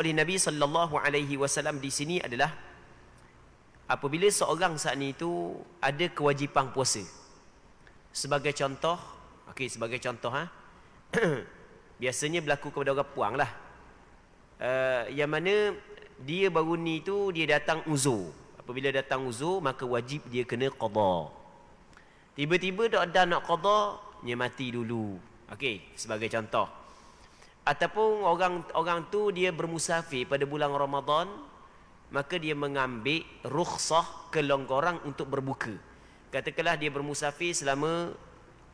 oleh Nabi SAW di sini adalah apabila seorang saat ni itu ada kewajipan puasa. Sebagai contoh, sebagai contoh biasanya berlaku kepada orang puang lah. Yang mana dia baru ni tu dia datang uzur. Apabila datang uzur maka wajib dia kena qada. Tiba-tiba dah nak qada, dia mati dulu. Sebagai contoh. Ataupun orang tu dia bermusafir pada bulan Ramadan, maka dia mengambil rukhsah, kelonggaran untuk berbuka. Katakanlah dia bermusafir selama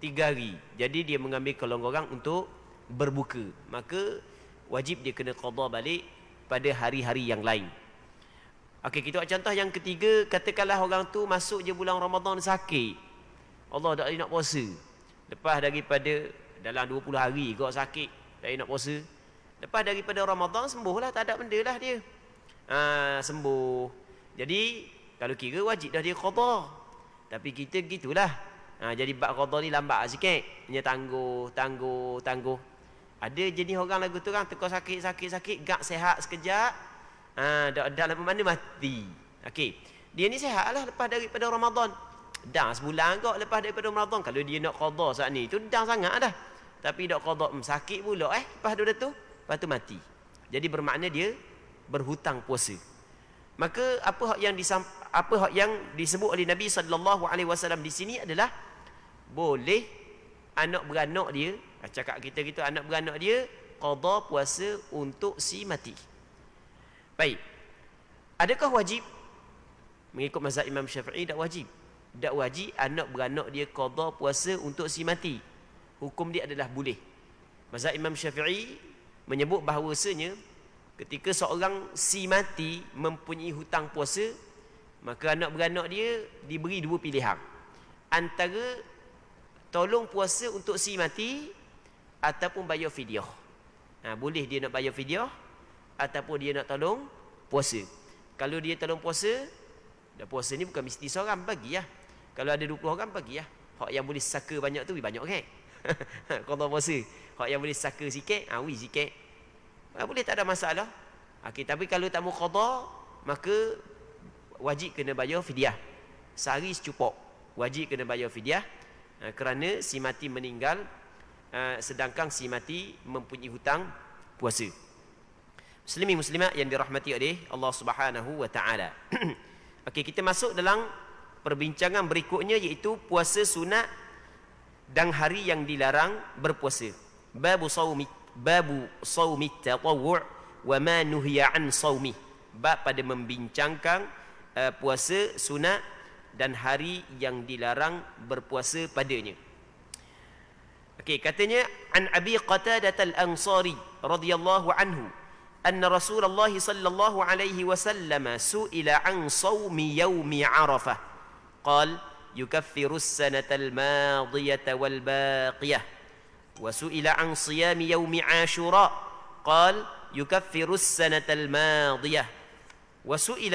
3 hari. Jadi dia mengambil kelonggaran untuk berbuka. Maka wajib dia kena qada balik pada hari-hari yang lain. Kita buat contoh yang ketiga. Katakanlah orang tu masuk je bulan Ramadan sakit. Allah tak boleh nak puasa. Lepas daripada dalam 20 hari kau sakit, tak boleh nak puasa. Lepas daripada Ramadan sembuhlah, tak ada benda lah dia. Sembuh. Jadi kalau kira wajib dah dia qada. Tapi kita gitulah. Jadi bab qada ni lambat sikit. Dia tangguh. Ada jenis orang lagu tu kan, teka sakit, gak sehat sekejap. Dalam mana mati. Dia ni sehat lah lepas daripada Ramadan. Dah sebulan kok lepas daripada Ramadan. Kalau dia nak qada saat ni tu dah sangat dah. Tapi nak qada sakit pula lepas tu mati. Jadi bermakna dia berhutang puasa. Maka apa hak yang disebut oleh Nabi SAW di sini adalah boleh anak beranak dia, cakap kita anak beranak dia qada puasa untuk si mati. Baik. Adakah wajib? Mengikut mazhab Imam Syafi'i tak wajib. Tak wajib anak beranak dia qada puasa untuk si mati. Hukum dia adalah boleh. Mazhab Imam Syafi'i menyebut bahawasanya ketika seorang si mati mempunyai hutang puasa, maka anak beranak dia diberi 2 pilihan. Antara tolong puasa untuk si mati ataupun bayar fidyah. Boleh dia nak bayar fidyah ataupun dia nak tolong puasa. Kalau dia tolong puasa, dah puasa ni bukan mesti seorang, bagilah. Kalau ada 20 orang, bagilah. Hak yang boleh saka banyak tu, banyak kan? Qada puasa. Hak yang boleh saka sikit, sikit. Boleh, tak ada masalah. Tapi kalau tak mau qada, maka wajib kena bayar fidyah. Sehari secukup. Wajib kena bayar fidyah. Kerana si mati meninggal, sedangkan si mati mempunyai hutang puasa. Muslimin muslimat yang dirahmati oleh Allah Subhanahu wa taala. Kita masuk dalam perbincangan berikutnya, iaitu puasa sunat dan hari yang dilarang berpuasa. Babu saumi tatawwu' wa ma nuhiya an saumi. Bab pada membincangkan puasa sunat dan hari yang dilarang berpuasa padanya. Katanya an Abi Qatadah al-Ansari radhiyallahu anhu anna Rasulullah sallallahu alaihi wasallam su'ila an saumi yaumi Arafah. Qala yukaffiru as-sanata al-madiyata wal baqiyah. وسئل عن صيام يوم عاشوراء قال يكفر السنة الماضية. وسئل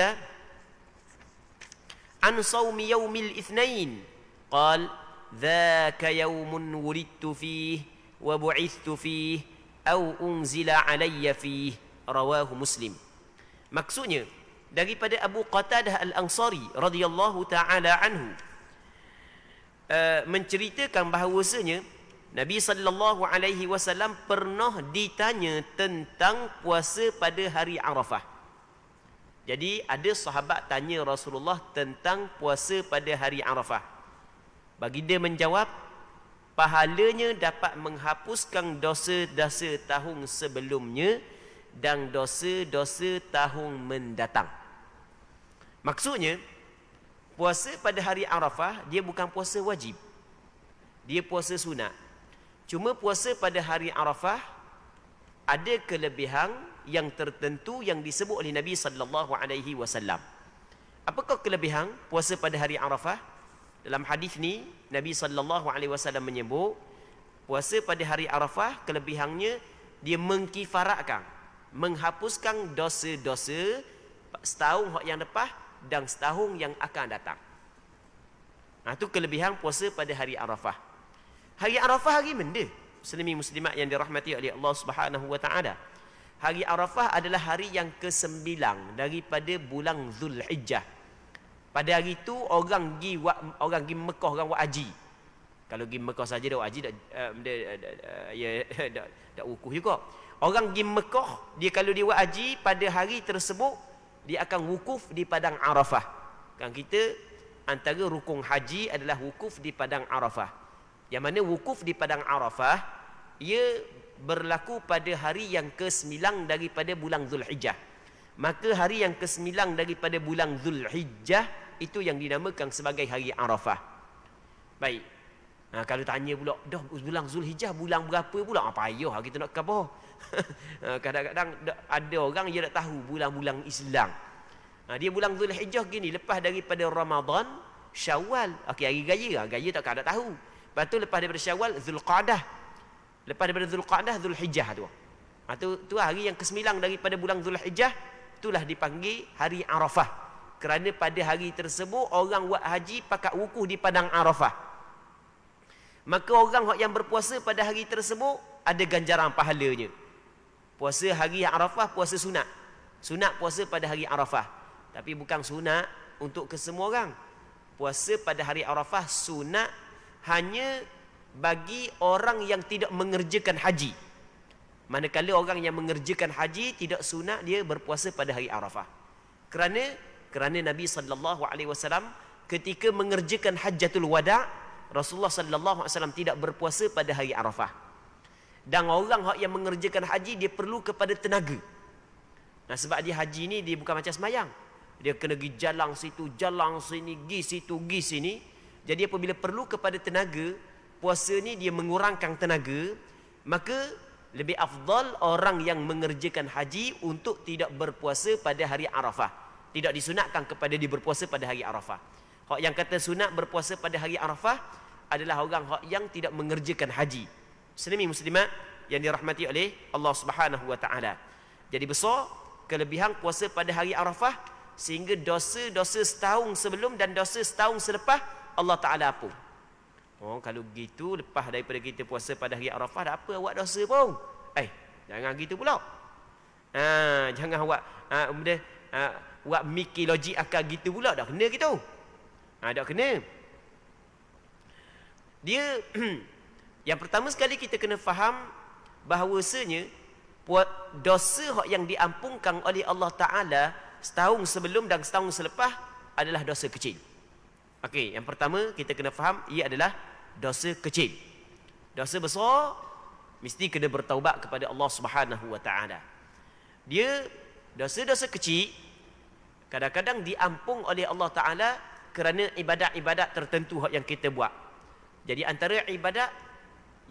عن صوم يوم الاثنين قال ذاك يوم ولدت فيه وبعثت فيه أو أنزل علي فيه. رواه مسلم. Maksudnya daripada Abu Qatadah al-Ansari radhiyallahu taala anhu menceritakan bahawasanya Nabi SAW pernah ditanya tentang puasa pada hari Arafah. Jadi ada sahabat tanya Rasulullah tentang puasa pada hari Arafah. Baginda menjawab, pahalanya dapat menghapuskan dosa-dosa tahun sebelumnya dan dosa-dosa tahun mendatang. Maksudnya, puasa pada hari Arafah dia bukan puasa wajib. Dia puasa sunat. Cuma puasa pada hari Arafah ada kelebihan yang tertentu yang disebut oleh Nabi SAW. Apakah kelebihan puasa pada hari Arafah? Dalam hadis ni Nabi SAW menyebut puasa pada hari Arafah kelebihannya dia mengkifaratkan, menghapuskan dosa-dosa setahun yang lepas dan setahun yang akan datang. Itu kelebihan puasa pada hari Arafah. Hari Arafah hari benda, muslimin muslimat yang dirahmati oleh Allah Subhanahu wa taala. hari Arafah adalah hari yang ke-9 daripada bulan Zulhijjah. Pada hari itu orang pergi Mekah, orang buat haji. Kalau pergi Mekah saja dah haji dak wukuf juga. Orang pergi Mekah, dia kalau dia buat haji pada hari tersebut dia akan wukuf di padang Arafah. Kan kita antara rukun haji adalah wukuf di padang Arafah. Yang mana wukuf di padang Arafah ia berlaku pada hari yang ke-9 daripada bulan Zulhijjah. Maka hari yang ke-9 daripada bulan Zulhijjah itu yang dinamakan sebagai hari Arafah. Baik. Kalau tanya pula, dah bulan Zulhijjah bulan berapa pula? Apa payah kita nak khabar. Kadang-kadang ada orang dia tak tahu bulan-bulan Islam. Dia bulan Zulhijjah gini, lepas daripada Ramadan, Syawal. Okey, hari raya. Raya tak tahu. Lepas tu lepas daripada Syawal, Zulqa'dah. Lepas daripada Zulqa'dah, Zulhijjah tu. Tu hari yang ke-9 daripada bulan Zulhijjah, itulah dipanggil hari Arafah. Kerana pada hari tersebut orang buat haji pakat wukuf di padang Arafah. Maka orang yang berpuasa pada hari tersebut ada ganjaran pahalanya. Puasa hari Arafah, puasa sunat. Sunat puasa pada hari Arafah. Tapi bukan sunat untuk kesemua orang. Puasa pada hari Arafah sunat hanya bagi orang yang tidak mengerjakan haji. Manakala orang yang mengerjakan haji tidak sunat dia berpuasa pada hari Arafah. Kerana Nabi SAW ketika mengerjakan hajjatul wada', Rasulullah SAW tidak berpuasa pada hari Arafah. Dan orang yang mengerjakan haji dia perlu kepada tenaga. Sebab dia haji ni dia bukan macam semayang. Dia kena pergi jalan situ, jalan sini, pergi situ, pergi sini. Jadi apabila perlu kepada tenaga, puasa ni dia mengurangkan tenaga, maka lebih afdal orang yang mengerjakan haji untuk tidak berpuasa pada hari Arafah. Tidak disunatkan kepada dia berpuasa pada hari Arafah. Hak yang kata sunat berpuasa pada hari Arafah adalah orang yang tidak mengerjakan haji. Muslimin muslimat yang dirahmati oleh Allah Subhanahu wa taala. Jadi besar kelebihan puasa pada hari Arafah sehingga dosa-dosa setahun sebelum dan dosa setahun selepas Allah Taala ampun. Kalau begitu lepas daripada kita puasa pada hari Arafah dah apa awak dosa pun. Jangan gitu pula. Jangan awak buat mikir logik akal gitu pula, dah kena gitu. Tak kena. Dia yang pertama sekali kita kena faham bahawasanya dosa yang diampunkan oleh Allah Ta'ala setahun sebelum dan setahun selepas adalah dosa kecil. Okey, yang pertama kita kena faham ia adalah dosa kecil. Dosa besar mesti kena bertaubat kepada Allah Subhanahu wa taala. Dia dosa-dosa kecil kadang-kadang diampun oleh Allah Taala kerana ibadat-ibadat tertentu yang kita buat. Jadi antara ibadat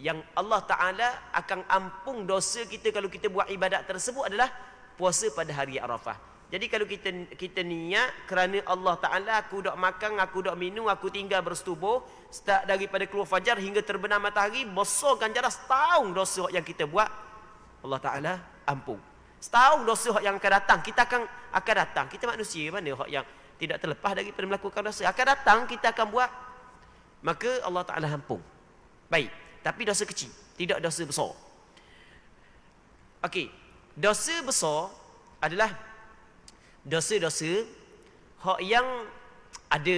yang Allah Ta'ala akan ampun dosa kita kalau kita buat ibadat tersebut adalah puasa pada hari Arafah. Jadi kalau kita niat kerana Allah Ta'ala, aku dak makan, aku dak minum, aku tinggal bersetubuh start daripada keluar fajar hingga terbenam matahari, besar ganjaran setahun dosa yang kita buat, Allah Ta'ala ampun. Setahun dosa yang akan datang, kita akan datang. Kita manusia mana yang tidak terlepas daripada melakukan dosa. Akan datang kita akan buat, maka Allah Ta'ala ampun. Baik, tapi dosa kecil, tidak dosa besar. Okey, dosa besar adalah dosa-dosa yang ada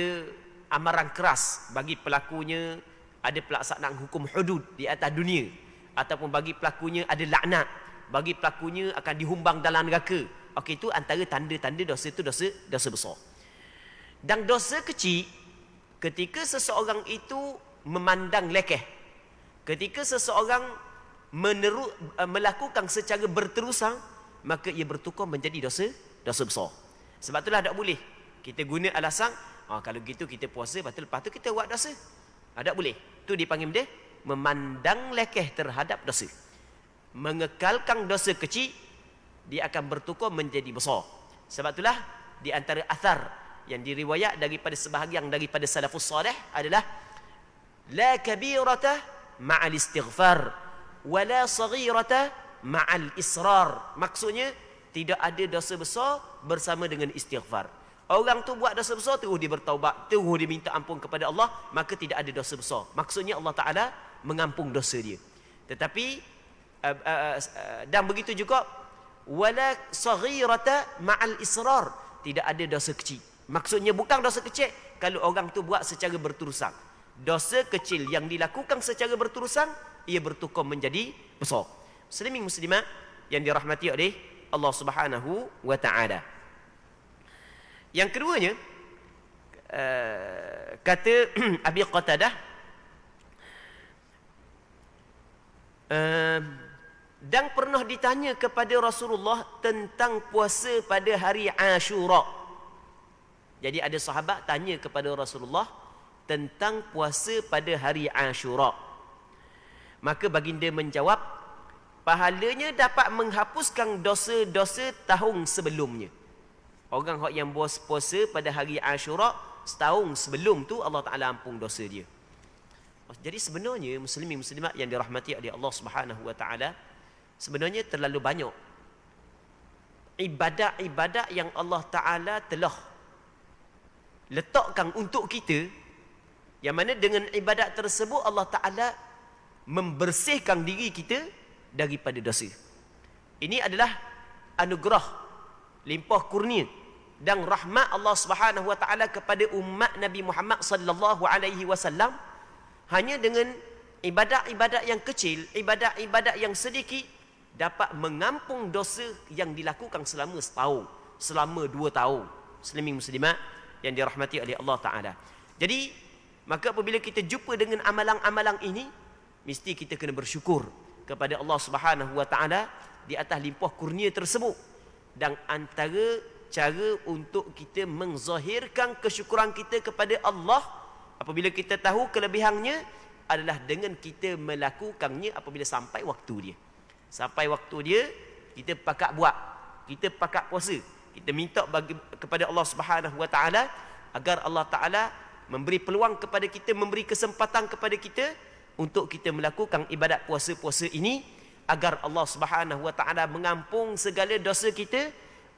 amaran keras bagi pelakunya, ada pelaksanaan hukum hudud di atas dunia, ataupun bagi pelakunya ada laknat, bagi pelakunya akan dihumbang dalam neraka. Okey, itu antara tanda-tanda dosa itu dosa besar. Dan dosa kecil ketika seseorang itu memandang lekeh, ketika seseorang melakukan secara berterusan, maka ia bertukar menjadi dosa besar. Sebab itulah tak boleh kita guna alasan kalau gitu kita puasa lepas tu kita buat dosa. Tak boleh. Itu dipanggil dia memandang lekeh terhadap dosa. Mengekalkan dosa kecil, dia akan bertukar menjadi besar. Sebab itulah di antara athar yang diriwayat daripada sebahagian daripada salafus salih adalah la kabirata ma'al istighfar wa la saghirata ma'al israr. Maksudnya tidak ada dosa besar bersama dengan istighfar. Orang tu buat dosa besar terus dia bertaubat, terus dia minta ampun kepada Allah, maka tidak ada dosa besar. Maksudnya Allah Taala mengampun dosa dia. Tetapi dan begitu juga wala saghirata ma'al israr. Tidak ada dosa kecil. Maksudnya bukan dosa kecil kalau orang tu buat secara berterusan. Dosa kecil yang dilakukan secara berterusan, ia bertukar menjadi besar. Muslimin muslimat yang dirahmati oleh Allah Subhanahu wa taala. Yang keduanya, kata Abi Qatadah, dan pernah ditanya kepada Rasulullah tentang puasa pada hari Ashura. Jadi ada sahabat tanya kepada Rasulullah tentang puasa pada hari Ashura. Maka baginda menjawab, pahalanya dapat menghapuskan dosa-dosa tahun sebelumnya. Orang yang puasa pada hari Ashura setahun sebelum tu, Allah Ta'ala ampun dosa dia. Jadi sebenarnya muslimin muslimat yang dirahmati oleh Allah Subhanahu wa taala, sebenarnya terlalu banyak ibadat-ibadat yang Allah Ta'ala telah letakkan untuk kita, yang mana dengan ibadat tersebut Allah Ta'ala membersihkan diri kita daripada dosa. Ini adalah anugerah, limpah kurnia dan rahmat Allah Subhanahu wa taala kepada umat Nabi Muhammad sallallahu alaihi wasallam. Hanya dengan ibadat-ibadat yang kecil, ibadat-ibadat yang sedikit dapat mengampung dosa yang dilakukan selama setahun, selama 2 tahun. Muslimin muslimat yang dirahmati oleh Allah Ta'ala. Jadi, maka apabila kita jumpa dengan amalan-amalan ini, mesti kita kena bersyukur kepada Allah Subhanahu wa taala di atas limpah kurnia tersebut. Dan antara cara untuk kita menzahirkan kesyukuran kita kepada Allah apabila kita tahu kelebihannya adalah dengan kita melakukannya apabila sampai waktu dia. Sampai waktu dia, kita pakat buat, kita pakat puasa, kita minta kepada Allah Subhanahu wa taala agar Allah Ta'ala memberi peluang kepada kita, memberi kesempatan kepada kita untuk kita melakukan ibadat puasa-puasa ini, agar Allah Subhanahu wa taala mengampung segala dosa kita,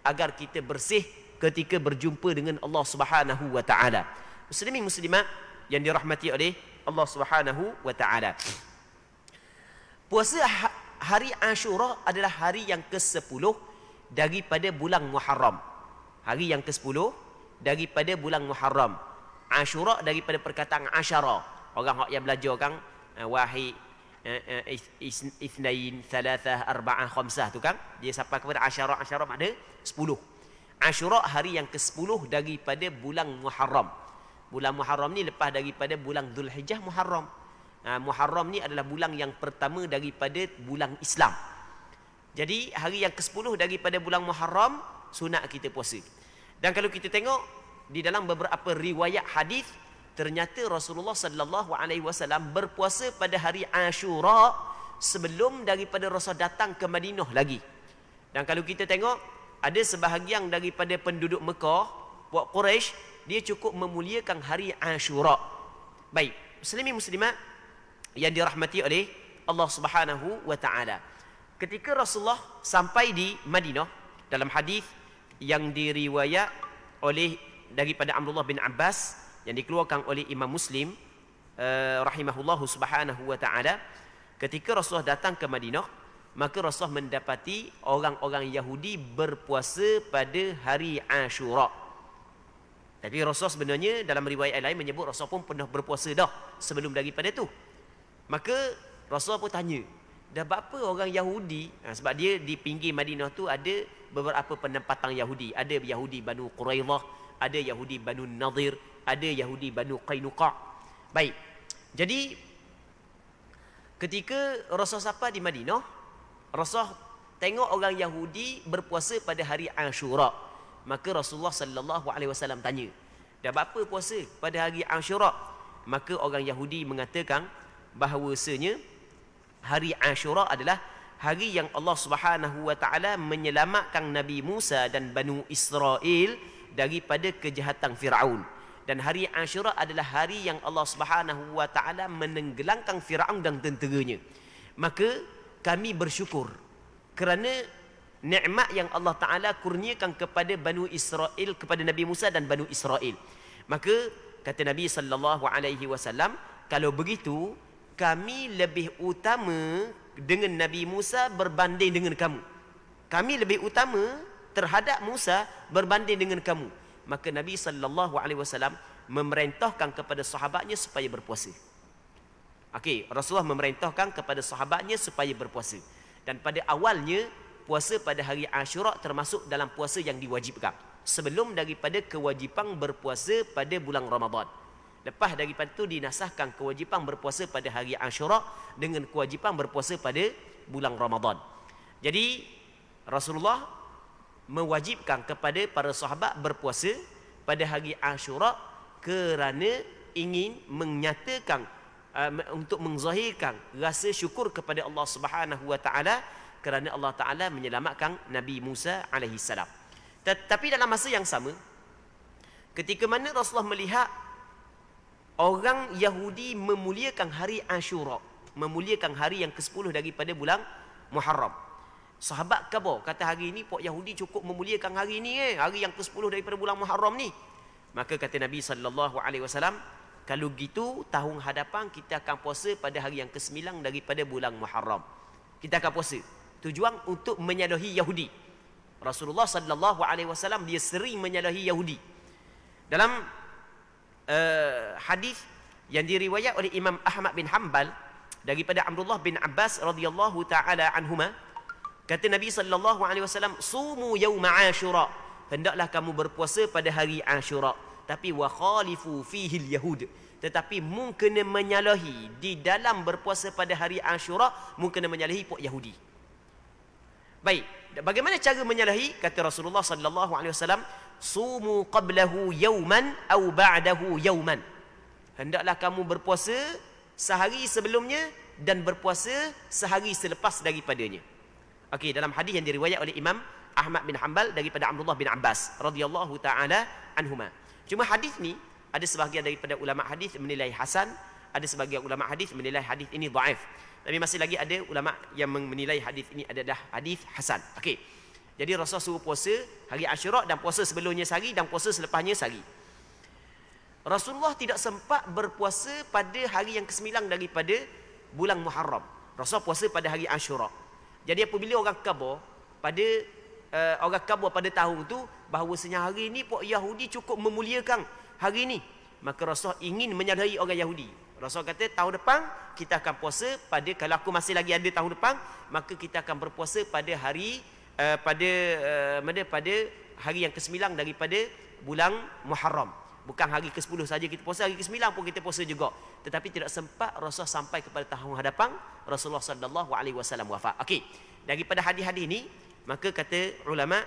agar kita bersih ketika berjumpa dengan Allah Subhanahu wa taala. Muslimin muslimat yang dirahmati oleh Allah Subhanahu wa taala. Puasa hari Ashura adalah hari yang ke-10 daripada bulan Muharram. Hari yang ke-10 daripada bulan Muharram. Ashura daripada perkataan asyara. Orang yang belajar kan wahid, ithnain, thalathah, arba'ah, khamsah tu kan, dia sampai kepada asyara. Asyara makna 10. Ashura hari yang ke-10 daripada bulan Muharram. Bulan Muharram ni lepas daripada bulan Zulhijjah Muharram. Muharram ni adalah bulan yang pertama daripada bulan Islam. Jadi hari yang ke-10 daripada bulan Muharram sunat kita puasa. Dan kalau kita tengok di dalam beberapa riwayat hadis, ternyata Rasulullah sallallahu alaihi wasallam berpuasa pada hari Ashura sebelum daripada Rasul datang ke Madinah lagi. Dan kalau kita tengok, ada sebahagian daripada penduduk Mekah, puak Quraisy, dia cukup memuliakan hari Ashura. Baik, muslimin muslimat yang dirahmati oleh Allah Subhanahu wa taala. Ketika Rasulullah sampai di Madinah, dalam hadis yang diriwayat oleh daripada Abdullah bin Abbas yang dikeluarkan oleh Imam Muslim rahimahullahu subhanahu wa taala, ketika Rasulullah datang ke Madinah, maka Rasulullah mendapati orang-orang Yahudi berpuasa pada hari Ashura. Tapi Rasulullah sebenarnya dalam riwayat lain menyebut Rasulullah pun pernah berpuasa dah sebelum daripada tu. Maka Rasulullah pun tanya, dah berapa orang Yahudi? Sebab dia di pinggir Madinah tu ada beberapa penempatan Yahudi. Ada Yahudi Banu Quraidah, ada Yahudi Banu Nadir, ada Yahudi Banu Qainuqa'. Baik. Jadi ketika Rasulullah sampai di Madinah, Rasulullah tengok orang Yahudi berpuasa pada hari Ashura. Maka Rasulullah sallallahu alaihi wasallam tanya, dah berapa puasa pada hari Ashura? Maka orang Yahudi mengatakan bahawasanya hari Ashura adalah hari yang Allah Subhanahu wa taala menyelamatkan Nabi Musa dan Banu Israel daripada kejahatan Firaun. Dan hari Ashura adalah hari yang Allah Subhanahu wa taala menenggelamkan Firaun dan tenteranya. Maka kami bersyukur kerana nikmat yang Allah Taala kurniakan kepada Banu Israel, kepada Nabi Musa dan Banu Israel. Maka kata Nabi sallallahu alaihi wasallam, kalau begitu kami lebih utama dengan Nabi Musa berbanding dengan kamu. kami lebih utama terhadap Musa berbanding dengan kamu. Maka Nabi SAW memerintahkan kepada sahabatnya supaya berpuasa. Okey, Rasulullah memerintahkan kepada sahabatnya supaya berpuasa. Dan pada awalnya, puasa pada hari Ashura termasuk dalam puasa yang diwajibkan. Sebelum daripada kewajipan berpuasa pada bulan Ramadan. Lepas daripada itu dinasahkan kewajipan berpuasa pada hari Ashura dengan kewajipan berpuasa pada bulan Ramadan. Jadi, Rasulullah mewajibkan kepada para sahabat berpuasa pada hari Ashura kerana ingin menyatakan untuk menzahirkan rasa syukur kepada Allah Subhanahu wa taala kerana Allah Taala menyelamatkan Nabi Musa alaihi salam. Tetapi dalam masa yang sama, ketika mana Rasulullah melihat orang Yahudi memuliakan hari Ashura, memuliakan hari yang ke-10 daripada bulan Muharram. Sahabat khabar kata hari ini pok Yahudi cukup memuliakan hari ini hari yang ke-10 daripada bulan Muharram ni. Maka kata Nabi sallallahu alaihi wasallam, kalau gitu tahun hadapan kita akan puasa pada hari yang ke-9 daripada bulan Muharram. Kita akan puasa. Tujuan untuk menyalahi Yahudi. Rasulullah sallallahu alaihi wasallam dia sering menyalahi Yahudi. Dalam hadis yang diriwayat oleh Imam Ahmad bin Hanbal daripada Abdullah bin Abbas radhiyallahu taala anhuma, kata Nabi sallallahu alaihi wasallam, "Sumu yauma Ashura." Hendaklah kamu berpuasa pada hari Ashura, tapi wa khalifu fihi al-yahud. Tetapi mu kena menyalahi di dalam berpuasa pada hari Ashura, mu kena menyalahi pok Yahudi. Baik, bagaimana cara menyalahi? Kata Rasulullah sallallahu alaihi wasallam, "Sumu qablahu yawman aw ba'dahu yawman." Hendaklah kamu berpuasa sehari sebelumnya dan berpuasa sehari selepas daripadanya. Okey, dalam hadis yang diriwayat oleh Imam Ahmad bin Hanbal daripada Abdullah bin Abbas radhiyallahu taala anhuma. Cuma hadis ni ada sebahagian daripada ulama hadis menilai hasan, ada sebahagian ulama hadis menilai hadis ini dhaif. Tapi masih lagi ada ulama yang menilai hadis ini adalah hadis hasan. Okey. Jadi Rasul suruh puasa hari Ashura dan puasa sebelumnya sehari dan puasa selepasnya sehari. Rasulullah tidak sempat berpuasa pada hari yang ke-9 daripada bulan Muharram. Rasul puasa pada hari Ashura. Jadi apabila orang khabar pada tahun itu bahawasanya hari ini pok Yahudi cukup memuliakan hari ini, maka Rasul ingin menyalahi orang Yahudi. Rasul kata tahun depan kita akan puasa pada, kalau aku masih lagi ada tahun depan, maka kita akan berpuasa pada hari pada hari yang ke-9 daripada bulan Muharram. Bukan hari ke-10 saja kita puasa, hari ke-9 pun kita puasa juga. Tetapi tidak sempat Rasul sampai kepada tahun hadapan, Rasulullah sallallahu alaihi wasallam wafat. Okey, daripada hadis-hadis ini maka kata ulama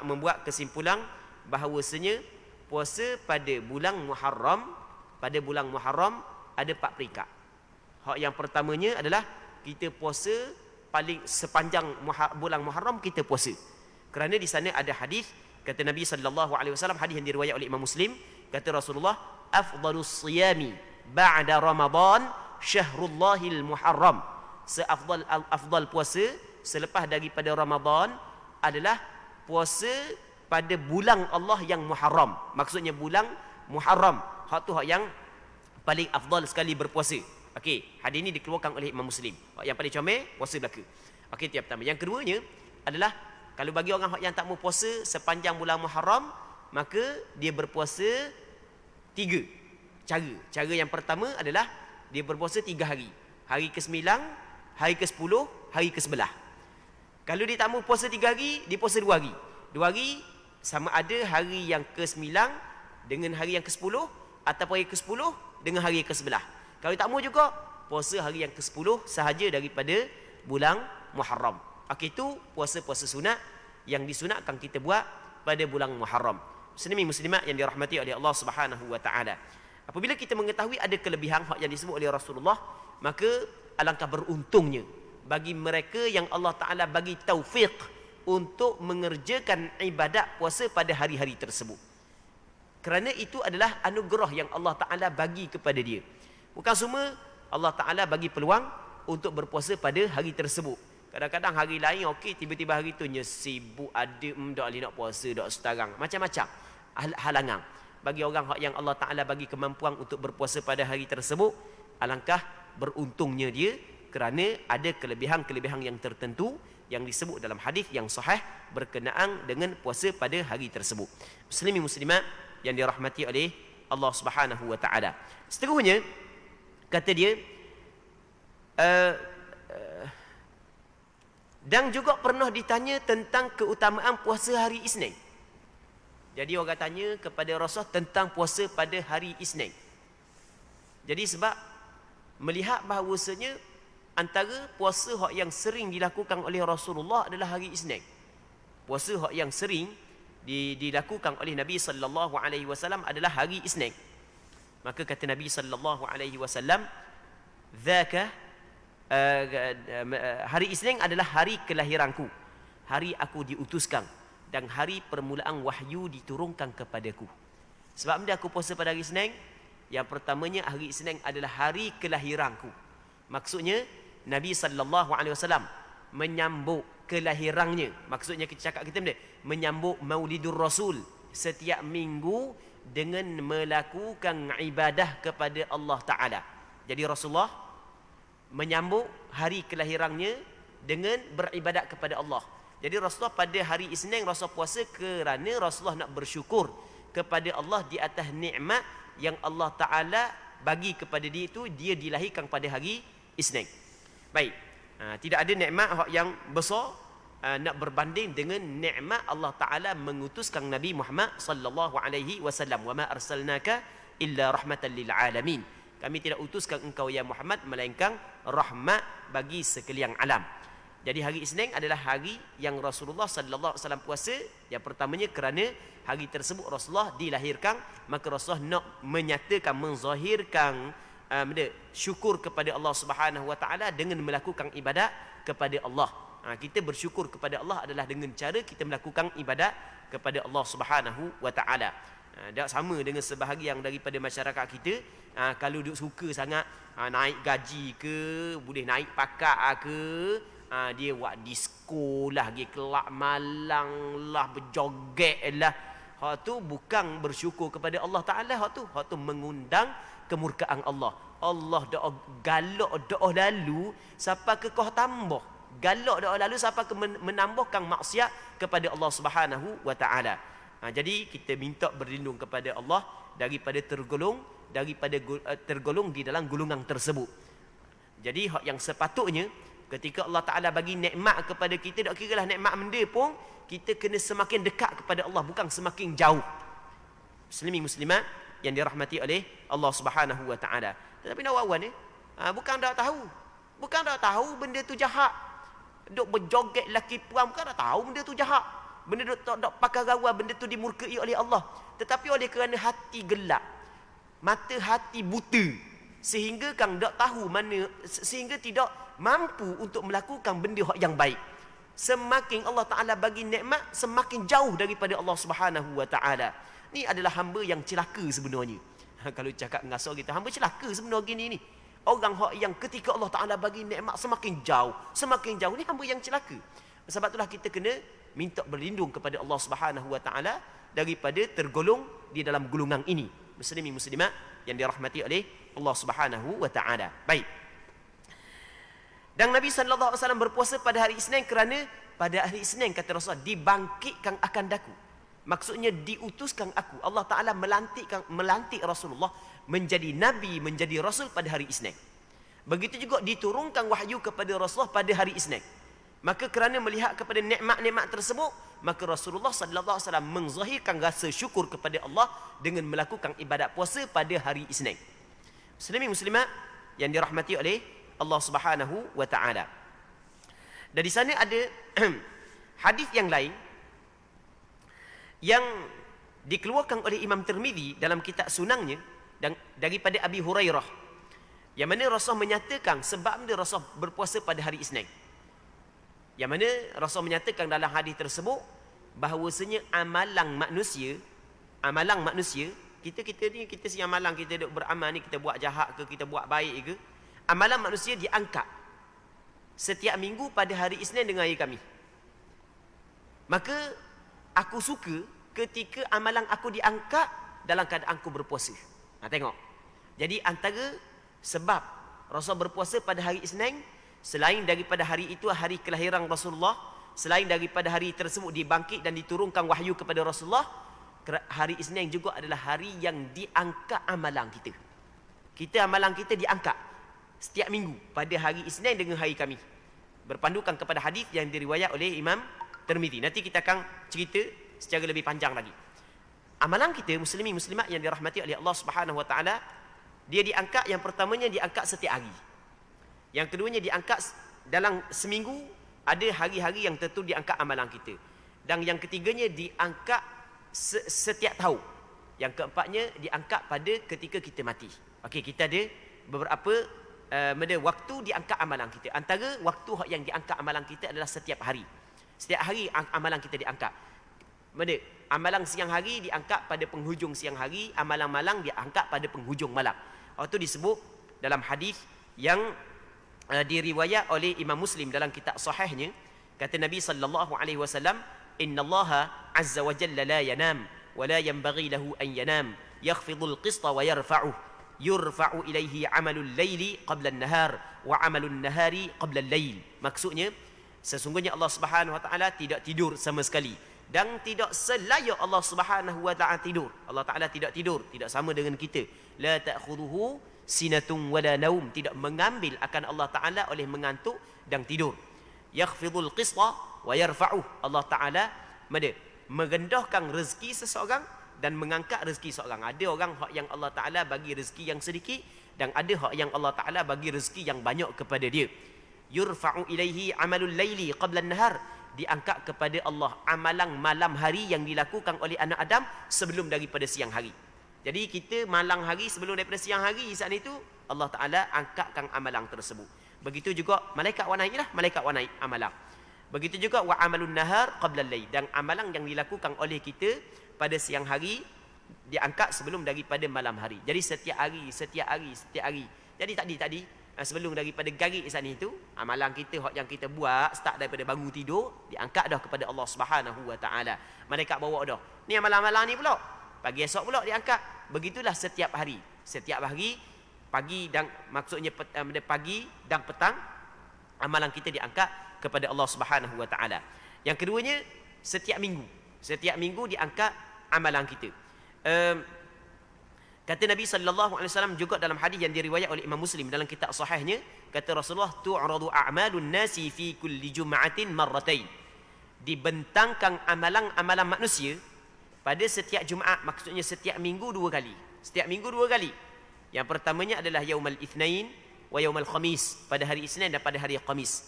membuat kesimpulan bahawasanya puasa pada bulan Muharram ada 4 peringkat. Hak yang pertamanya adalah kita puasa paling sepanjang bulan Muharram kita puasa. Kerana di sana ada hadis kata Nabi sallallahu alaihi wasallam, hadis yang diriwayat oleh Imam Muslim, kata Rasulullah, "Afdhalus siyami ba'da Ramadan syahrullahil Muharram." Afdal puasa selepas daripada Ramadan adalah puasa pada bulan Allah yang Muharram. Maksudnya bulan Muharram. Hak tu hak yang paling afdal sekali berpuasa. Okey, hadis ini dikeluarkan oleh Imam Muslim. Hak yang paling comel puasa belaka. Okey, itu yang pertama. Yang keduanya adalah kalau bagi orang yang tak mau puasa sepanjang bulan Muharram, maka dia berpuasa 3 cara. Cara yang pertama adalah dia berpuasa 3 hari. Hari ke-9, hari ke-10, hari ke-11. Kalau dia tak mau puasa 3 hari, dia puasa 2 hari. 2 hari sama ada hari yang ke-9 dengan hari yang ke-10 ataupun hari ke-10 dengan hari yang ke-11. Kalau tak mau juga, puasa hari yang ke-10 sahaja daripada bulan Muharram. Okey, itu puasa-puasa sunat yang disunatkan kita buat pada bulan Muharram. Muslimin muslimat yang dirahmati oleh Allah Subhanahu wa taala. Apabila kita mengetahui ada kelebihan hak yang disebut oleh Rasulullah, maka alangkah beruntungnya bagi mereka yang Allah Taala bagi taufik untuk mengerjakan ibadat puasa pada hari-hari tersebut. Kerana itu adalah anugerah yang Allah Taala bagi kepada dia. Bukan semua Allah Taala bagi peluang untuk berpuasa pada hari tersebut. Kadang-kadang hari lain okey, tiba-tiba hari tu sibuk, ada tak boleh nak puasa, tak setarang, macam-macam halangan. Bagi orang yang Allah Taala bagi kemampuan untuk berpuasa pada hari tersebut, alangkah beruntungnya dia kerana ada kelebihan-kelebihan yang tertentu yang disebut dalam hadis yang sahih berkenaan dengan puasa pada hari tersebut. Muslimin muslimat yang dirahmati oleh Allah Subhanahu wa taala. Seterusnya kata dia dan juga pernah ditanya tentang keutamaan puasa hari Isnin. Jadi orang tanya kepada Rasul tentang puasa pada hari Isnin. Jadi sebab melihat bahawasanya antara puasa yang sering dilakukan oleh Rasulullah adalah hari Isnin. Puasa yang sering dilakukan oleh Nabi sallallahu alaihi wasallam adalah hari Isnin. Maka kata Nabi sallallahu alaihi wasallam, "Dzaka hari Isnin adalah hari kelahiranku, hari aku diutuskan dan hari permulaan wahyu diturunkan kepadaku." Sebab benda aku puasa pada hari Isnin? Yang pertamanya, hari Isnin adalah hari kelahiranku. Maksudnya Nabi sallallahu alaihi wasallam menyambut kelahirannya. Maksudnya kita cakap kita benda menyambut Maulidur Rasul setiap minggu dengan melakukan ibadah kepada Allah Taala. Jadi Rasulullah menyambut hari kelahirannya dengan beribadat kepada Allah. Jadi Rasulullah pada hari Isnin Rasul puasa kerana Rasulullah nak bersyukur kepada Allah di atas nikmat yang Allah Ta'ala bagi kepada dia itu, dia dilahirkan pada hari Isnin. Baik, tidak ada nikmat yang besar nak berbanding dengan nikmat Allah Ta'ala mengutuskan Nabi Muhammad sallallahu alaihi wasallam. Wa ma arsalnaka illa rahmatan lil alamin. Kami tidak utuskan engkau ya Muhammad melainkan rahmat bagi sekalian alam. Jadi hari Isnin adalah hari yang Rasulullah sallallahu alaihi wasallam puasa. Yang pertamanya kerana hari tersebut Rasulullah dilahirkan, maka Rasulullah nak menyatakan, menzahirkan syukur kepada Allah Subhanahu wa taala dengan melakukan ibadat kepada Allah. Kita bersyukur kepada Allah adalah dengan cara kita melakukan ibadat kepada Allah Subhanahu wa taala. Tak sama dengan sebahagian daripada masyarakat kita, kalau duk suka sangat naik gaji ke, boleh naik pakak ke, dia buat disko lah, pergi kelab malang lah, berjoget lah. Hak tu bukan bersyukur kepada Allah Ta'ala. Hak tu mengundang kemurkaan Allah. Allah doa galak doa lalu siapa ke kau tambah. Galak doa lalu siapa ke menambahkan maksiat kepada Allah Subhanahu wa taala. Jadi kita minta berlindung kepada Allah daripada tergolong di dalam golongan tersebut. Jadi hak yang sepatutnya ketika Allah Ta'ala bagi nikmat kepada kita, tak kira lah nikmat benda pun, kita kena semakin dekat kepada Allah, bukan semakin jauh. Muslimin muslimat yang dirahmati oleh Allah Subhanahu wa taala. Tetapi awal-awal ni bukan tak tahu benda tu jahat. Duk berjoget laki puan bukan tak tahu benda tu jahat. Benda duk tak pakai rawal, benda tu dimurkai oleh Allah. Tetapi oleh kerana hati gelap, mata hati buta, sehingga kan tak tahu mana, sehingga tidak mampu untuk melakukan benda yang baik. Semakin Allah Ta'ala bagi nikmat, semakin jauh daripada Allah Subhanahu wa taala. Ni adalah hamba yang celaka sebenarnya. Kalau cakap ngasar kita, hamba celaka sebenarnya gini ni. Orang yang ketika Allah Ta'ala bagi nikmat semakin jauh, ni hamba yang celaka. Sebab itulah kita kena minta berlindung kepada Allah Subhanahu wa taala daripada tergolong di dalam golongan ini. Muslimin muslimat yang dirahmati oleh Allah Subhanahu wa taala. Baik. Dan Nabi sallallahu alaihi wasallam berpuasa pada hari Isnin kerana pada hari Isnin kata Rasul dibangkitkan akan daku. Maksudnya diutuskan aku. Allah Taala melantik Rasulullah menjadi nabi, menjadi rasul pada hari Isnin. Begitu juga diturunkan wahyu kepada Rasulullah pada hari Isnin. Maka kerana melihat kepada nikmat-nikmat tersebut, maka Rasulullah sallallahu alaihi wasallam menzahirkan rasa syukur kepada Allah dengan melakukan ibadat puasa pada hari Isnin. Muslimin muslimat yang dirahmati oleh Allah Subhanahu wa taala. Dan di sana ada hadis yang lain yang dikeluarkan oleh Imam Tirmizi dalam kitab Sunannya dan daripada Abi Hurairah, yang mana Rasul menyatakan sebab dia Rasul berpuasa pada hari Isnin. Yang mana Rasul menyatakan dalam hadis tersebut bahawasanya amalan manusia, kita ni kita siang malam kita duk beramal ni, kita buat jahat ke, kita buat baik ke, amalan manusia diangkat setiap minggu pada hari Isnin dengan hari Khamis. Maka aku suka ketika amalan aku diangkat dalam keadaan aku berpuasa. Tengok. Jadi antara sebab Rasul berpuasa pada hari Isnin Selain daripada hari itu hari kelahiran Rasulullah, selain daripada hari tersebut dibangkit dan diturunkan wahyu kepada Rasulullah, hari Isnin juga adalah hari yang diangkat amalan kita. Amalan kita diangkat setiap minggu pada hari Isnin dengan hari Khamis. Berpandukan kepada hadis yang diriwayat oleh Imam Tirmizi. Nanti kita akan cerita secara lebih panjang lagi. Amalan kita muslimin muslimat yang dirahmati oleh Allah Subhanahu wa taala, dia diangkat, yang pertamanya diangkat setiap hari. Yang keduanya diangkat dalam seminggu, ada hari-hari yang tentu diangkat amalan kita. Dan yang ketiganya diangkat setiap tahun. Yang keempatnya diangkat pada ketika kita mati. Okey, kita ada beberapa waktu diangkat amalan kita. Antara waktu yang diangkat amalan kita adalah setiap hari. Setiap hari amalan kita diangkat. Amalan siang hari diangkat pada penghujung siang hari, amalan malam diangkat pada penghujung malam. Itu disebut dalam hadis yang diriwayat oleh Imam Muslim dalam kitab sahihnya, kata Nabi sallallahu alaihi wasallam, innallaha azza wa jalla la yanam wa la yanbaghi lahu an yanam, yakhfidul qista wa yarfa'uh, yurfa'u ilaihi amalul laili qabla an-nahar wa amalun nahari qabla al-lail. Maksudnya, sesungguhnya Allah Subhanahu wa taala tidak tidur sama sekali, dan tidak selayak Allah Subhanahu wa taala tidur. Allah Taala tidak tidur, tidak sama dengan kita. La ta'khudhuhu sinatun wala naum, tidak mengambil akan Allah Taala oleh mengantuk dan tidur. Yakhfidul qista wa yarfa'uh, Allah Taala merendahkan rezeki seseorang dan mengangkat rezeki seorang. Ada orang hak yang Allah Taala bagi rezeki yang sedikit, dan ada hak yang Allah Taala bagi rezeki yang banyak kepada dia. Yurfa'u ilaihi amalul laili qabla an-nahar, diangkat kepada Allah amalan malam hari yang dilakukan oleh anak Adam sebelum daripada siang hari. Jadi kita malam hari sebelum daripada siang hari, saat itu Allah Ta'ala angkatkan amalan tersebut. Begitu juga malaikat warnai lah, malaikat warnai amalan. Begitu juga wa amalun nahar qabla al-lail, dan amalan yang dilakukan oleh kita pada siang hari diangkat sebelum daripada malam hari. Jadi setiap hari. Jadi tadi sebelum daripada garik saat itu, amalan kita hak yang kita buat start daripada bangun tidur diangkat dah kepada Allah Subhanahu wa taala. Malaikat bawa dah. Ni amalan-amalan ni pula. Pagi esok pula diangkat. Begitulah setiap hari. Setiap hari, pagi dan maksudnya pagi dan petang, amalan kita diangkat kepada Allah Subhanahu wa taala. Yang keduanya, setiap minggu. Setiap minggu diangkat amalan kita. Kata Nabi sallallahu alaihi wasallam juga dalam hadis yang diriwayat oleh Imam Muslim dalam kitab sahihnya, kata Rasulullah, tu'radu a'malun nasi fi kulli jum'atin marratain. Dibentangkan amalan-amalan manusia pada setiap Jumaat, maksudnya setiap minggu 2 kali. Setiap minggu 2 kali. Yang pertamanya adalah yaumal itsnain wa yaumal khamis, pada hari Isnin dan pada hari Khamis.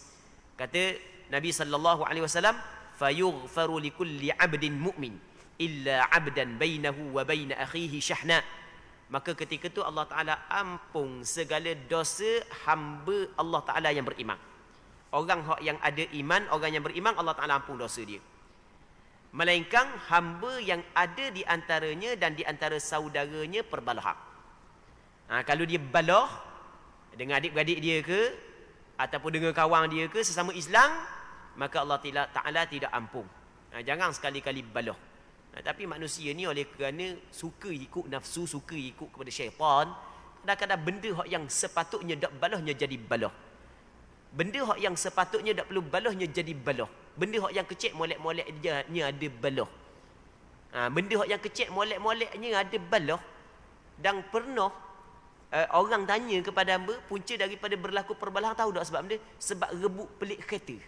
Kata Nabi sallallahu alaihi wasallam, fayughfaru likulli 'abdin mu'min illa 'abdan bainahu wa bain akhihi syahna. Maka ketika itu Allah Ta'ala ampun segala dosa hamba Allah Ta'ala yang beriman. Orang yang ada iman, orang yang beriman, Allah Ta'ala ampun dosa dia. Melainkan hamba yang ada di antaranya dan di antara saudaranya perbalahan. Kalau dia balah dengan adik-beradik dia ke, ataupun dengan kawan dia ke, sesama Islam, maka Allah Ta'ala tidak ampun. Jangan sekali-kali balah. Tapi manusia ni oleh kerana suka ikut nafsu, suka ikut kepada syaitan, kadang-kadang benda yang sepatutnya tak balahnya jadi balah. Benda yang sepatutnya tak perlu balahnya jadi balah. Benda yang kecil molek-moleknya ada balah. Benda yang kecil molek-moleknya ada balah. Dan pernah orang tanya kepada hamba, punca daripada berlaku perbalahan, tahu tak sebab benda? Sebab rebut pelik kereta.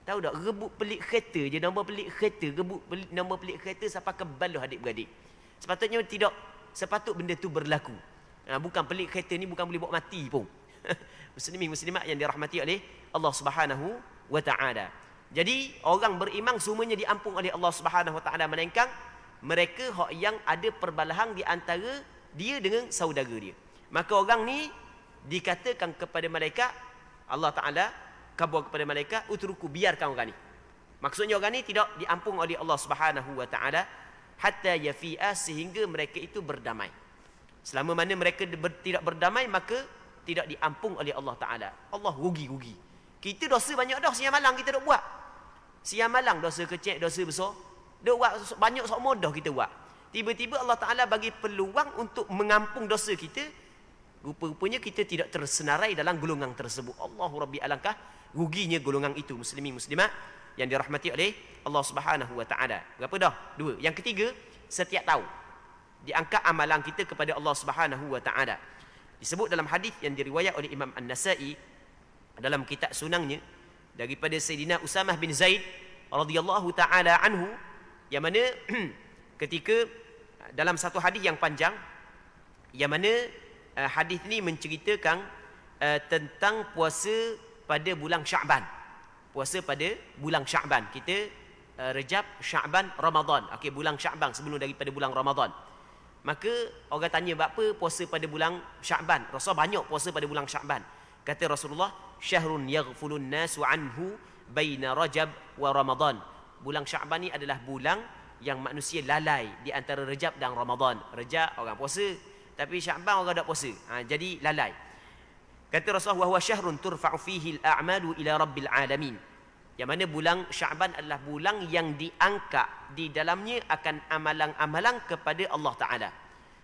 Tahu tak? Rebut pelik kereta je, nombor pelik kereta, nombor pelik kereta sampai ke balah adik-beradik. Sepatutnya tidak, sepatut benda tu berlaku. Bukan pelik kereta ni bukan boleh bawa mati pun. Muslimin muslimat yang dirahmati oleh Allah Subhanahu wa taala. Jadi orang beriman semuanya diampun oleh Allah Subhanahu wa taala, melainkan mereka yang ada perbalahan di antara dia dengan saudara dia. Maka orang ni dikatakan kepada malaikat, Allah Taala khabar kepada malaikat, utruku, biarkan orang ni. Maksudnya orang ni tidak diampun oleh Allah Subhanahu wa taala hatta yafi'a, sehingga mereka itu berdamai. Selama mana mereka tidak berdamai, maka tidak diampun oleh Allah Taala. Allah rugi. Kita dosa banyak dah, siang malam kita dok buat. Siang malam dosa kecil, dosa besar, dok buat banyak sok modah kita buat. Tiba-tiba Allah Taala bagi peluang untuk mengampung dosa kita. rupa-rupanya kita tidak tersenarai dalam golongan tersebut. Allahu Rabbi, alangkah ruginya golongan itu, muslimin muslimat yang dirahmati oleh Allah Subhanahu wa taala. Berapa dah? 2. Yang ketiga, setiap tahun diangkat amalan kita kepada Allah Subhanahu wa taala. Disebut dalam hadis yang diriwayat oleh Imam An-Nasa'i dalam kitab sunannya daripada Sayyidina Usamah bin Zaid radhiyallahu taala anhu, yang mana ketika dalam satu hadis yang panjang, yang mana hadis ini menceritakan tentang puasa pada bulan Syaban. Puasa pada bulan Syaban. Kita Rejab, Syaban, Ramadan. Okey, bulan Syaban sebelum daripada bulan Ramadan. Maka orang tanya, apa puasa pada bulan Syaban? Rasulullah banyak puasa pada bulan Syaban. Kata Rasulullah, syahrun yaghfulun nasu anhu baina Rajab wa Ramadan. Bulan Syaban ni adalah bulan yang manusia lalai di antara Rejab dan Ramadan. Rejab orang puasa, tapi Syaban orang tak puasa. Jadi lalai. Kata Rasulullah, wa huwa syahrun turfa'u fihi al-a'malu ila rabbil alamin. Yang mana bulan Syaban adalah bulan yang diangkat di dalamnya akan amalan-amalan kepada Allah Ta'ala.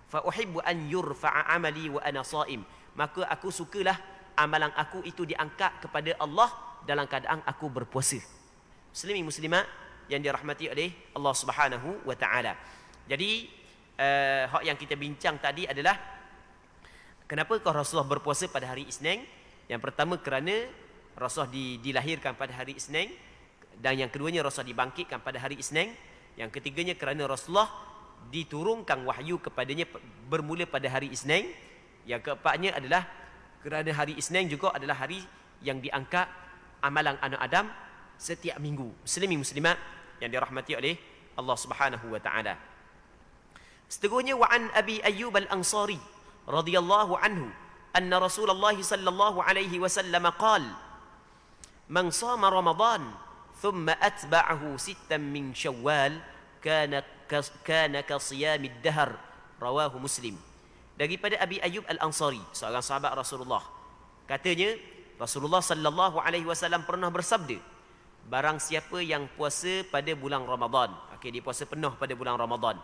Fa uhibbu an yurfa'a amali wa ana sha'im. Maka aku sukalah amalan aku itu diangkat kepada Allah dalam keadaan aku berpuasa. Muslimin muslimat yang dirahmati oleh Allah Subhanahu wa taala. Jadi hak yang kita bincang tadi adalah kenapa Rasulullah berpuasa pada hari Isnin? Yang pertama kerana Rasulullah dilahirkan pada hari Isnin, dan yang keduanya Rasulullah dibangkitkan pada hari Isnin. Yang ketiganya kerana Rasulullah diturunkan wahyu kepadanya bermula pada hari Isnin. Yang keempatnya adalah kerana hari Isnin juga adalah hari yang diangkat amalan anak Adam setiap minggu. Muslimin muslimat yang dirahmati oleh Allah Subhanahu wa taala. Seterusnya, wa an Abi Ayyub Al-Ansari radhiyallahu anhu anna Rasulullah sallallahu alaihi wasallam qala man shama Ramadan thumma atba'ahu sittan min Syawal kana ka siyamid dahr, rawahu Muslim. Daripada Abi Ayyub Al-Ansari, seorang sahabat Rasulullah, katanya Rasulullah sallallahu alaihi wasallam pernah bersabda, barang siapa yang puasa pada bulan Ramadan, okey, dia puasa penuh pada bulan Ramadan,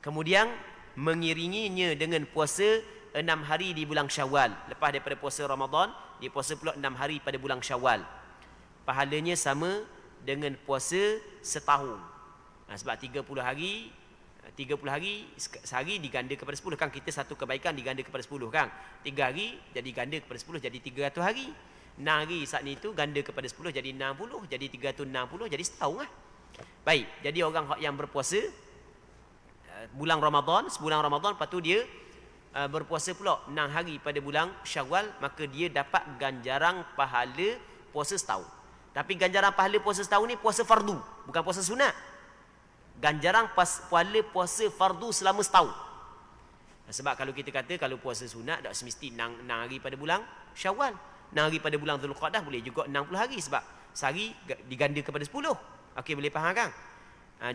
kemudian mengiringinya dengan puasa 6 hari di bulan Syawal, lepas daripada puasa Ramadan dia puasa pula 6 hari pada bulan Syawal, pahalanya sama dengan puasa setahun. Sebab 30 hari sehari diganda kepada 10 kan, kita satu kebaikan diganda kepada 10 kan, 3 hari jadi ganda kepada 10 jadi 300 hari, 6 hari saat ni tu ganda kepada 10 jadi 60, jadi 360, jadi setahun lah. Baik, jadi orang yang berpuasa bulan Ramadan, sebulan Ramadan, lepas tu dia berpuasa pula 6 hari pada bulan Syawal, maka dia dapat ganjaran pahala puasa setahun. Tapi ganjaran pahala puasa setahun ni puasa fardu, bukan puasa sunat. Ganjaran pahala puasa fardu selama setahun. Sebab kalau kita kata kalau puasa sunat tak semesti 6 hari pada bulan Syawal, 6 hari pada bulan Zulqa'dah, boleh juga 60 hari sebab sehari diganda kepada 10. Okey, boleh faham kan?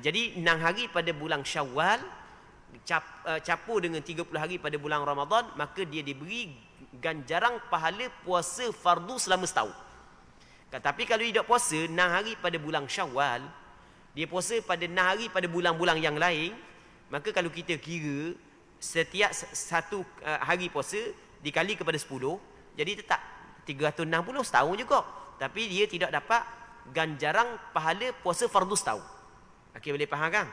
Jadi 6 hari pada bulan Syawal capur dengan 30 hari pada bulan Ramadan, maka dia diberi ganjaran pahala puasa fardu selama setahun. Tapi kalau dia tak puasa 6 hari pada bulan Syawal, dia puasa pada 6 hari pada bulan-bulan yang lain, maka kalau kita kira setiap satu hari puasa dikali kepada 10, jadi tetap 360 setahun juga, tapi dia tidak dapat ganjaran pahala puasa fardu setahun. Okey, boleh faham kan?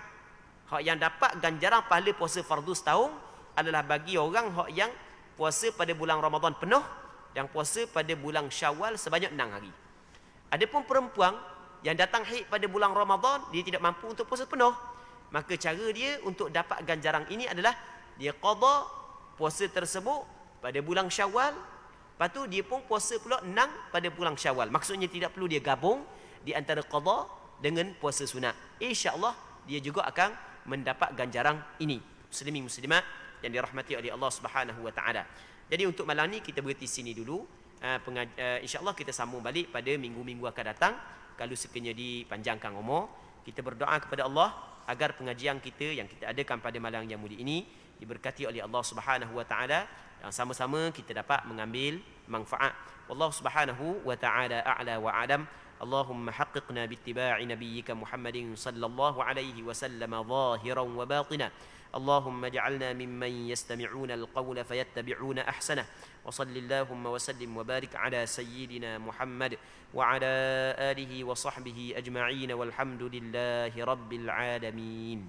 Hak yang dapat ganjaran pahala puasa fardu setahun adalah bagi orang hak yang puasa pada bulan Ramadan penuh dan puasa pada bulan Syawal sebanyak 6 hari. Adapun perempuan yang datang haid pada bulan Ramadan, dia tidak mampu untuk puasa penuh, maka cara dia untuk dapat ganjaran ini adalah dia qada puasa tersebut pada bulan Syawal, lepas tu dia pun puasa pula 6 pada bulan Syawal. Maksudnya tidak perlu dia gabung di antara qada dengan puasa sunat. Insya-Allah dia juga akan mendapat ganjaran ini. Muslimin muslimat yang dirahmati oleh Allah Subhanahu wa taala. Jadi untuk malam ni kita berhenti sini dulu. Insya-Allah kita sambung balik pada minggu-minggu akan datang kalau sekiranya dipanjangkan umur. Kita berdoa kepada Allah agar pengajian kita yang kita adakan pada malam yang mulia ini diberkati oleh Allah Subhanahu wa taala dan sama-sama kita dapat mengambil manfaat. Wallahu Subhanahu wa taala a'la wa a'lam. اللهم حققنا باتباع نبيك محمد صلى الله عليه وسلم ظاهرا وباطنا اللهم اجعلنا ممن يستمعون القول فيتبعون أحسنه وصل اللهم وسلم وبارك على سيدنا محمد وعلى آله وصحبه أجمعين والحمد لله رب العالمين.